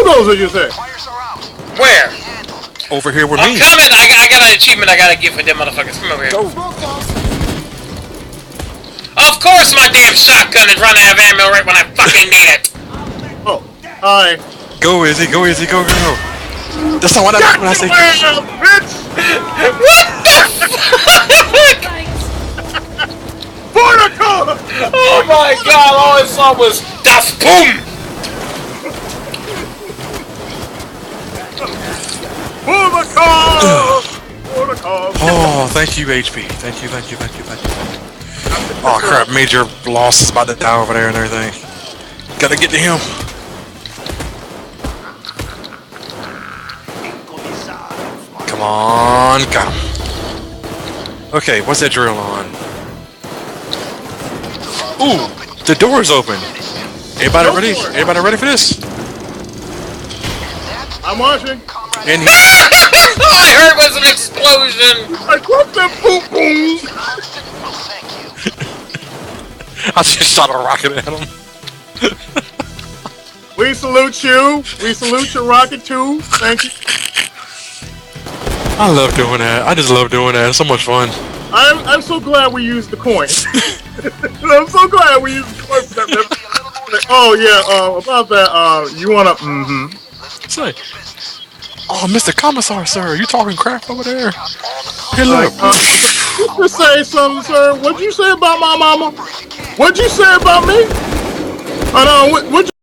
those did you say? Where? Over here with I'm me. coming! I got an achievement I gotta get for them motherfuckers. Come over here. Go. Of course my damn shotgun is running out of ammo right when I fucking need it! Oh, hi. Go, Izzy. Go, Izzy. Go, go, go. That's not what I say. Bitch! What the fuck? Portico! Oh my god, all I saw was das boom! Portico! Oh, thank you, HP. Thank you. Oh crap, Major Loss is about to die over there and everything. Gotta get to him. Come on, got him. Okay, what's that drill on? Ooh, the door is open. Everybody ready? Everybody ready for this? I'm watching. And he All I heard was an explosion! I broke that boom boom! I just shot a rocket at him. We salute you. We salute your rocket too. Thank you. I love doing that. I just love doing that. It's so much fun. I'm so glad we used the coin. I'm so glad we used the coin for that. Oh yeah, about that, you wanna Say, oh, Mr. Commissar, sir, you talking crap over there? Hey, look. Just say something, sir. What'd you say about my mama? What'd you say about me? What'd you